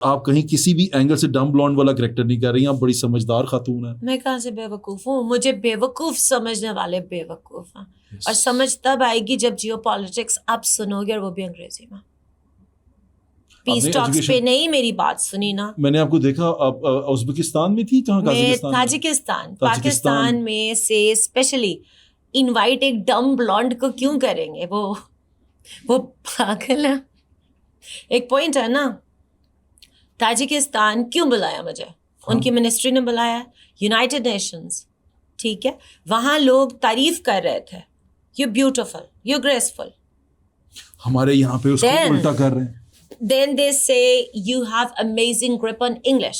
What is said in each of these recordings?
आप कहीं किसी भी एंगल से डम ब्लॉन्ड वाला कैरेक्टर नहीं कर रही, आप बड़ी समझदार खातून है। मैं कहाँ से बेवकूफ हूँ? मुझे बेवकूफ समझने वाले बेवकूफ हैं। और समझ तब आएगी जब जियो पॉलिटिक्स आप सुनोगे, और वो भी अंग्रेजी में। पीस टॉक्स पे नहीं मेरी बात सुनी ना। मैंने आपको देखा, आप उज्बेकिस्तान में थी, कहाँ? ताजिकिस्तान पाकिस्तान में से स्पेशली इनवाइट एक डम ब्लॉन्ड को क्यों करेंगे? वो पागल है। एक पॉइंट है ना, ताजिकिस्तान क्यों बुलाया मुझे? उनकी मिनिस्ट्री ने बुलाया, यूनाइटेड नेशंस, ठीक है। वहां लोग तारीफ कर रहे थे, यू ब्यूटिफुल, यू ग्रेसफुल। हमारे यहाँ पे उसको उल्टा कर रहे हैं। Then they say you have amazing grip on English.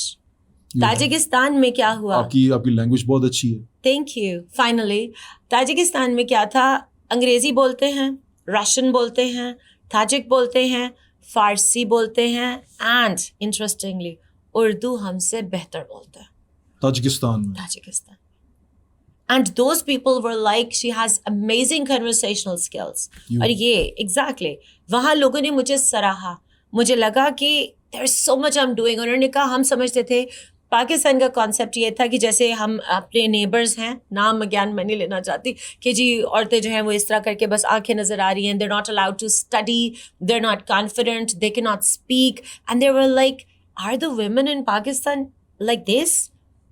Tajikistan में क्या हुआ? आपकी लैंग्वेज बहुत अच्छी है। Thank you. Finally, ताजिकिस्तान में क्या था? अंग्रेजी बोलते हैं, रशियन बोलते हैं, ताजिक बोलते हैं, फारसी बोलते हैं, एंड इंटरेस्टिंगली उर्दू हमसे बेहतर बोलते हैं Tajikistan. And those people were like, she has amazing conversational skills. और ये exactly वहाँ लोगों ने मुझे सराहा। मुझे लगा कि there's so much I'm doing. उन्होंने कहा, हम समझते थे पाकिस्तान का कॉन्सेप्ट ये था कि जैसे हम अपने नेबर्स हैं, नाम ज्ञान मैं नहीं लेना चाहती, कि जी औरतें जो हैं वो इस तरह करके बस आंखें नज़र आ रही हैं, they're not allowed to study, they're not confident, they cannot speak, and they were like, are the women in Pakistan like this?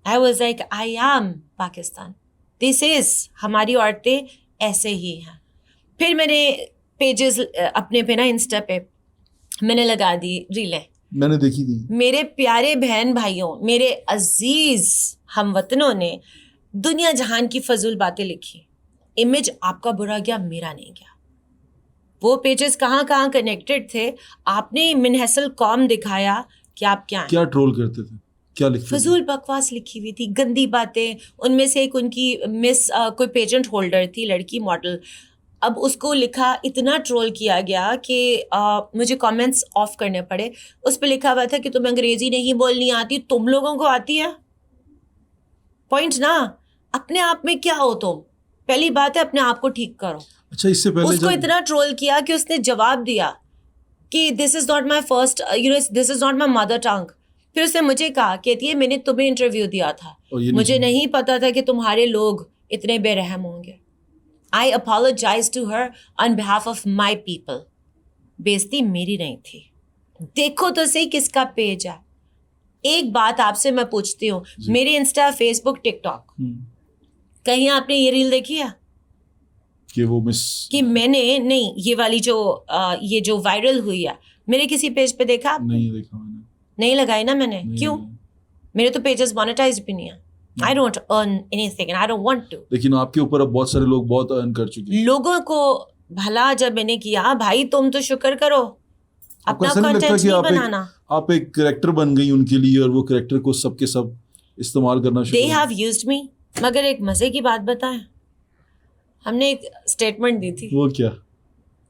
I was like, I am Pakistan. This is, हमारी औरतें ऐसे ही हैं। फिर मैंने पेजेस अपने पे ना Insta पे मैंने लगा दी रीलें, मैंने देखी थी। मेरे प्यारे बहन भाइयों, मेरे अजीज हमवतनों ने दुनिया जहान की फजूल बातें लिखी। इमेज आपका बुरा गया, मेरा नहीं गया। वो पेजेस कहाँ कहाँ कनेक्टेड थे, आपने मिनहसल कौम दिखाया कि आप क्या हैं। क्या ट्रोल करते थे, क्या लिखते थे? फजूल बकवास लिखी हुई थी, गंदी बातें। उनमें से एक उनकी मिस कोई पेजेंट होल्डर थी, लड़की मॉडल। अब उसको लिखा, इतना ट्रोल किया गया कि मुझे कमेंट्स ऑफ करने पड़े। उस पर लिखा हुआ था कि तुम्हें अंग्रेजी नहीं बोलनी आती, तुम लोगों को आती है। पॉइंट ना, अपने आप में क्या हो तुम? पहली बात है अपने आप को ठीक करो। अच्छा, इससे पहले उसको इतना ट्रोल किया कि उसने जवाब दिया कि this is not my first, this is not my mother tongue. फिर उसने मुझे कहा, कहती है मैंने तुम्हें इंटरव्यू दिया था, मुझे नहीं पता था कि तुम्हारे लोग इतने बेरहम होंगे। I apologize to her on behalf of my people. बेइज्जती मेरी नहीं थी। देखो तो सही किसका पेज है। एक बात आपसे मैं पूछती हूँ, मेरे इंस्टा, फेसबुक, टिकटॉक, कहीं आपने ये रील देखी है कि वो मिस कि मैंने नहीं, ये वाली ये जो वायरल हुई है, मेरे किसी पेज पे देखा आपने? नहीं देखा मैंने। नहीं लगाई ना मैंने। क्यों? मेरे तो पेजेस मोनेटाइज भी नहीं है। I don't earn anything and I don't want to. लेकिन आपके ऊपर अब बहुत सारे लोग बहुत अर्न कर चुके हैं। लोगों को भला जब मैंने किया, भाई तुम तो शुक्र करो, अपना कंटेंट नहीं बनाना। आप एक कैरेक्टर बन गई उनके लिए, और वो कैरेक्टर को सबके सब इस्तेमाल करना शुरू। They have used me. मगर एक मजे की बात बताएं, हमने एक स्टेटमेंट दी थी। वो क्या?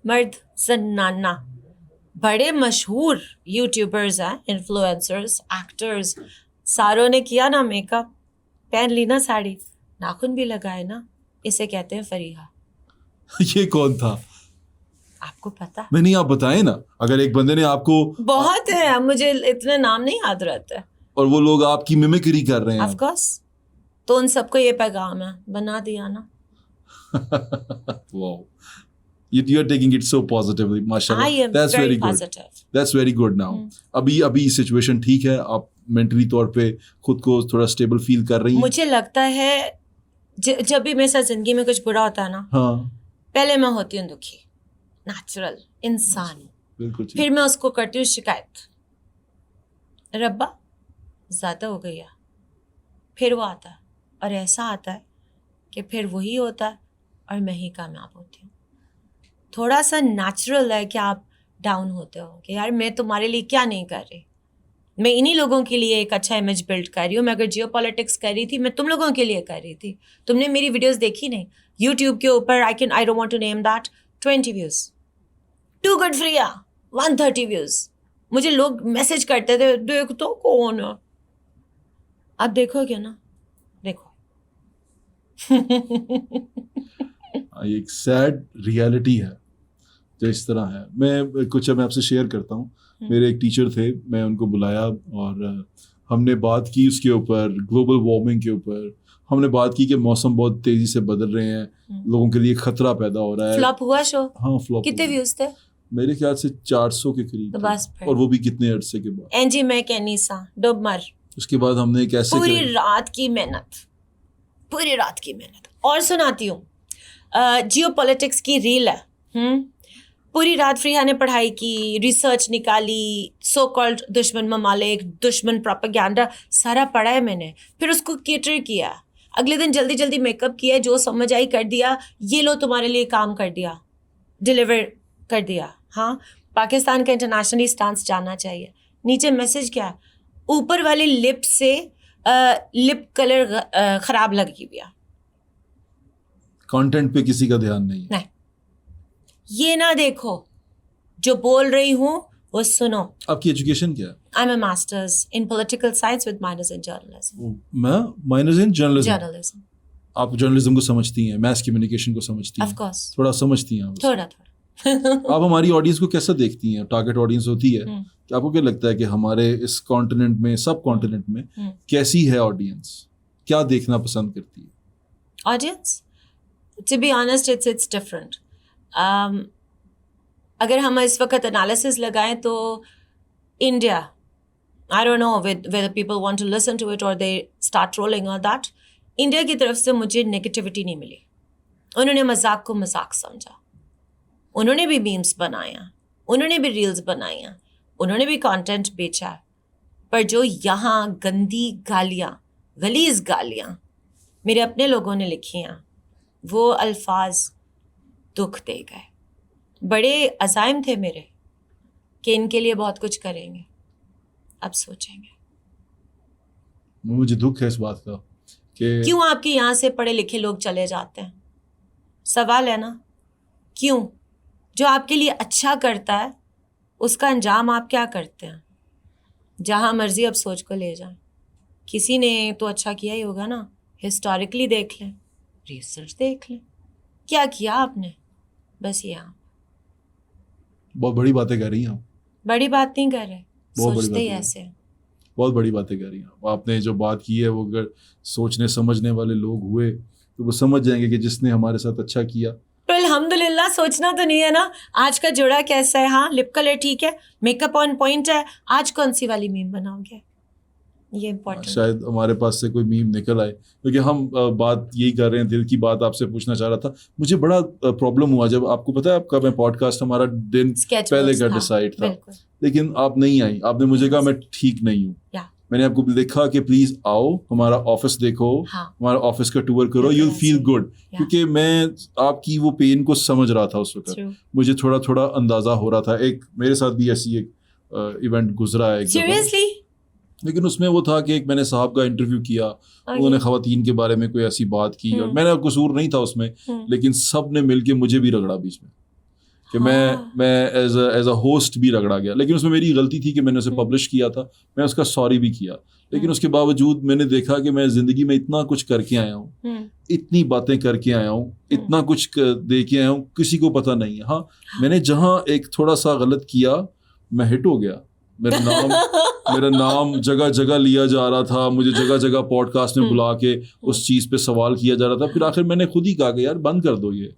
मर्द जनाना बड़े मशहूर यूट्यूबर्स हैं, इन्फ्लुएंसर्स, एक्टर्स, सारों ने किया ना मेकअप, पहन ली ना साड़ी, नाखून भी लगाए ना, इसे कहते हैं फरीहा। ये कौन था? आपको पता? नहीं, आप बताएं ना। अगर एक बंदे ने आपको, बहुत है, मुझे इतने नाम नहीं याद रहते, और वो लोग आपकी मिमिक्री कर रहे हैं। ऑफ कोर्स, तो उन सबको ये पैगाम है, बना दिया ना। Wow. You are taking it so positively, mashallah. I am That's very good. positive. That's very good now. अभी सिचुएशन ठीक है, आप मेंटली तौर पे खुद को थोड़ा स्टेबल फील कर रही हैं? मुझे लगता है जब भी मेरे साथ जिंदगी में कुछ बुरा होता है ना, हाँ, पहले मैं होती हूँ दुखी, नेचुरल इंसान। बिल्कुल। फिर मैं उसको करती हूँ शिकायत, रब्बा ज्यादा हो गई है। फिर वो आता है, और ऐसा आता है कि फिर वही होता है और मैं ही कामयाब होती हूँ। थोड़ा सा नेचुरल है कि आप डाउन होते हो कि यार मैं तुम्हारे लिए क्या नहीं कर रही, मैं इन्हीं लोगों के लिए एक अच्छा इमेज बिल्ड कर रही हूँ। मैं अगर जियो पॉलिटिक्स कर रही थी, मैं तुम लोगों के लिए कर रही थी। तुमने मेरी वीडियोस देखी नहीं? यूट्यूब के ऊपर I don't want to name that, 20 views, to good फ्रिया 130 व्यूज। मुझे लोग मैसेज करते थे, देख तो कौन है। अब देखोगे ना, देखो। एक सैड रियलिटी है जो इस तरह है। मैं आपसे शेयर करता हूँ। मेरे एक टीचर थे, मैं उनको बुलाया और हमने बात की उसके ऊपर, ग्लोबल वार्मिंग के ऊपर। हमने बात की कि मौसम बहुत तेजी से बदल रहे हैं, लोगों के लिए खतरा पैदा हो रहा है। फ्लॉप हुआ शो? हाँ, फ्लॉप। कितने व्यूज थे? मेरे ख्याल से 400 के करीब तो थे। बस फिर। और वो भी कितने अरसे के बाद। एनजी मैं कहनी सा डूब मर। उसके बाद हमने कैसे पूरी रात की मेहनत, पूरी रात की मेहनत। और सुनाती हूँ, जियोपॉलिटिक्स की रील है। पूरी रात फ्रीहा ने पढ़ाई की, रिसर्च निकाली, सो कॉल्ड दुश्मन ममालिक, दुश्मन प्रोपेगेंडा, सारा पढ़ा है मैंने। फिर उसको केटर किया, अगले दिन जल्दी जल्दी मेकअप किया, जो समझ आई कर दिया, ये लो तुम्हारे लिए काम कर दिया, डिलीवर कर दिया। हाँ, पाकिस्तान का इंटरनेशनली स्टांस जानना चाहिए। नीचे मैसेज क्या है, ऊपर वाले लिप से लिप कलर खराब लगी हुआ। कंटेंट पे किसी का ध्यान नहीं है। नहीं, ये ना देखो, जो बोल रही हूँ वो सुनो। आपकी एजुकेशन क्या है? I am a masters in political science with minors in journalism. मैं माइनर्स इन जर्नलिज्म। जर्नलिज्म। आप जर्नलिज्म को समझती हैं, मैस कम्युनिकेशन को समझती हैं? ऑफ कोर्स, थोड़ा समझती हैं आप? थोड़ा थोड़ा। आप हमारी ऑडियंस को कैसा देखती हैं? टारगेट ऑडियंस होती है कि आपको क्या लगता है कि हमारे इस कॉन्टिनेंट में, सब कॉन्टिनेंट में कैसी है ऑडियंस? क्या देखना पसंद करती है audience? To be honest, it's different. अगर हम इस वक्त एनालिसिस लगाएं तो India, I don't know whether people want to listen to it or they start rolling on that, India की तरफ से मुझे नेगेटिविटी नहीं मिली। उन्होंने मजाक को मजाक समझा, उन्होंने भी मीम्स बनाया, उन्होंने भी रील्स बनाया, उन्होंने भी कंटेंट बेचा। पर जो यहाँ गंदी गालियाँ, गलीज गालियाँ मेरे अपने लोगों ने लिखी हैं, वो अल्फाज दुख दे गए। बड़े अज़ाइम थे मेरे कि इनके लिए बहुत कुछ करेंगे, अब सोचेंगे। मुझे दुख है इस बात का कि क्यों आपके यहाँ से पढ़े लिखे लोग चले जाते हैं? सवाल है ना, क्यों? जो आपके लिए अच्छा करता है उसका अंजाम आप क्या करते हैं? जहाँ मर्जी अब सोच को ले जाएं, किसी ने तो अच्छा किया ही होगा ना। हिस्टोरिकली देख लें, रिसर्च देख लें, क्या किया आपने। बस ये आप बहुत बड़ी बातें कर रही हैं आप। बड़ी बात नहीं कर रहे, बहुत बड़ी सोचते ही बात ऐसे हैं। बहुत बड़ी बातें कर रही हैं आपने। जो बात की है वो अगर सोचने समझने वाले लोग हुए तो वो समझ जाएंगे कि जिसने हमारे साथ अच्छा किया। तो अल्हम्दुलिल्लाह, सोचना तो नहीं है ना। आज का जोड़ा कैसा है? हाँ, लिप कलर ठीक है, मेकअप ऑन पॉइंट है, आज कौन सी वाली मीम बनाओगे? ये इम्पोर्टेंट। शायद हमारे पास से कोई मीम निकल आए, क्योंकि हम बात यही कर रहे हैं, दिल की बात आपसे पूछना चाह रहा था। मुझे बड़ा प्रॉब्लम हुआ जब, आपको पता है आपका मैं पॉडकास्ट, हमारा दिन पहले का डिसाइड था, लेकिन आप नहीं आई। आपने मुझे कहा मैं ठीक नहीं हूँ। मैंने आपको लिखा कि प्लीज आओ, हमारा ऑफिस देखो, हमारा ऑफिस का टूर करो, यू विल फील गुड। क्योंकि मैं आपकी वो पेन को समझ रहा था उस वक्त, मुझे थोड़ा थोड़ा अंदाजा हो रहा था। एक मेरे साथ भी ऐसी एक इवेंट गुजरा है सीरियसली, लेकिन उसमें वो था कि एक मैंने साहब का इंटरव्यू किया, उन्होंने खवातीन के बारे में कोई ऐसी बात की और मेरा कसूर नहीं था उसमें, लेकिन सब ने मिलके मुझे भी रगड़ा बीच में कि मैं एज अ होस्ट भी रगड़ा गया। लेकिन उसमें मेरी गलती थी कि मैंने उसे पब्लिश किया था, मैं उसका सॉरी भी किया। लेकिन उसके बावजूद मैंने देखा कि मैं ज़िंदगी में इतना कुछ करके आया हूँ, इतनी बातें करके आया हूँ, इतना कुछ दे के आया हूँ, किसी को पता नहीं है। हाँ, मैंने जहाँ एक थोड़ा सा गलत किया, मैं हिट हो गया। मेरा नाम जगह जगह लिया जा रहा था, मुझे जगह जगह पॉडकास्ट में बुला के उस चीज़ पे सवाल किया जा रहा था। फिर आखिर मैंने खुद ही कहा कि यार बंद कर दो ये,